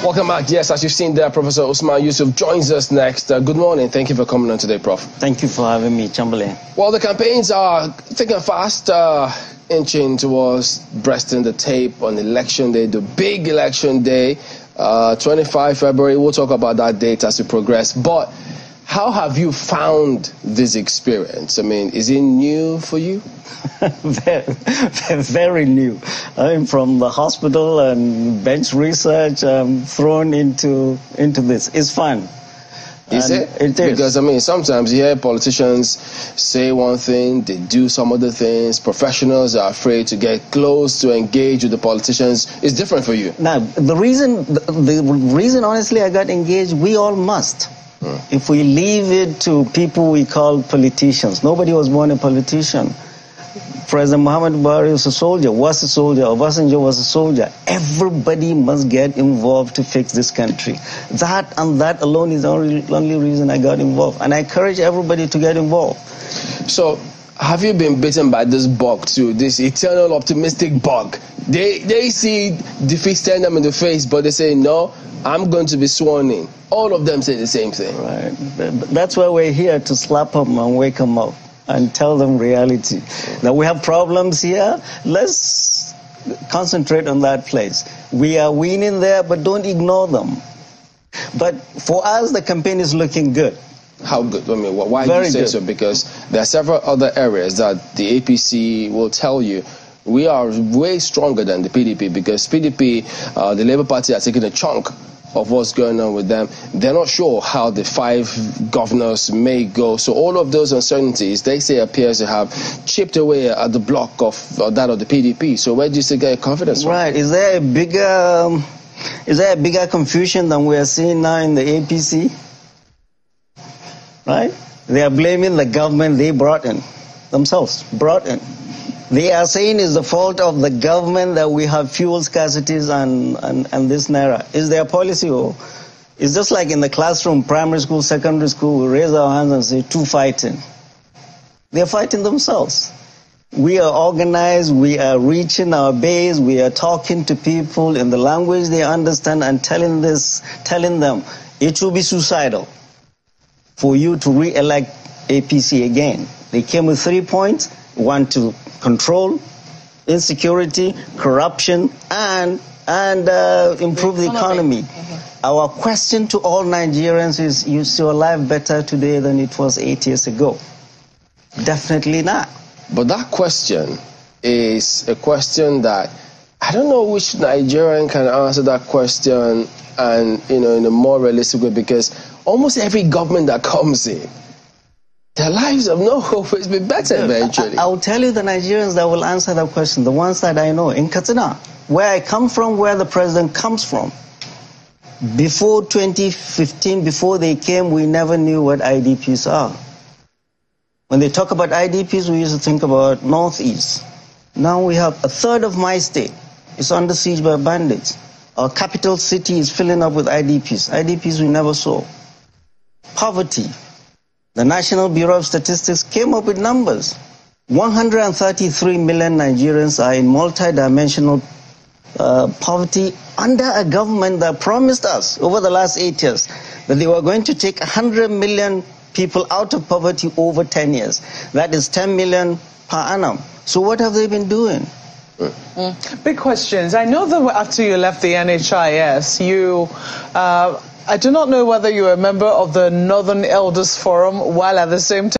Welcome back. Yes, as you've seen there, Professor Usman Yusuf joins us next. Good morning. Thank you for coming on today, Prof. Thank you for having me, Chamberlain. Well, the campaigns are thick and fast, inching towards breasting the tape on election day, the big election day, 25 February. We'll talk about that date as we progress. But how have you found this experience? I mean, is it new for you? Very new. I'm from the hospital and bench research, thrown into this. It's fun. Is it? It is. Because, I mean, sometimes you hear politicians say one thing, they do some other things. Professionals are afraid to get close, to engage with the politicians. It's different for you. Now, the reason, honestly, I got engaged, we all must. If we leave it to people we call politicians, nobody was born a politician. President Muhammad Buhari was a soldier, Obasanjo was a soldier. Everybody must get involved to fix this country. That and that alone is the only reason I got involved. And I encourage everybody to get involved. So, have you been bitten by this bug too, this eternal optimistic bug? They see defeat staring them in the face, but they say, no, I'm going to be sworn in. All of them say the same thing. Right. That's why we're here, to slap them and wake them up and tell them reality. Now, we have problems here. Let's concentrate on that place. We are winning there, but don't ignore them. But for us, the campaign is looking good. How good? I mean, why do you say so? Because there are several other areas that the APC will tell you we are way stronger than the PDP, because PDP, the Labour Party, are taking a chunk of what's going on with them. They're not sure how the 5 governors may go. So all of those uncertainties, they say, appears to have chipped away at the block of that of the PDP. So where do you still get confidence from? Right. Is there a bigger confusion than we are seeing now in the APC? Right? They are blaming the government they brought in, themselves brought in. They are saying it's the fault of the government that we have fuel scarcities and this naira. Is their policy? Or it's just like in the classroom, primary school, secondary school, we raise our hands and say, 2 fighting. They're fighting themselves. We are organized, we are reaching our base, we are talking to people in the language they understand and telling them it will be suicidal for you to re-elect APC again. They came with 3 points: want to control insecurity, corruption, and improve the economy. Our question to all Nigerians is, is your life better today than it was 8 years ago? Definitely not. But that question is a question that I don't know which Nigerian can answer that question, and in a more realistic way, because almost every government that comes in, their lives have not always been better eventually. I will tell you the Nigerians that will answer that question, the ones that I know. In Katsina, where I come from, where the president comes from, before 2015, before they came, we never knew what IDPs are. When they talk about IDPs, we used to think about Northeast. Now we have 1/3 of my state is under siege by bandits. Our capital city is filling up with IDPs. IDPs we never saw. Poverty. The National Bureau of Statistics came up with numbers. 133 million Nigerians are in multidimensional poverty under a government that promised us over the last 8 years that they were going to take 100 million people out of poverty over 10 years. That is 10 million per annum. So what have they been doing? Big questions. I know that after you left the NHIS, I do not know whether you were a member of the Northern Elders Forum, while at the same time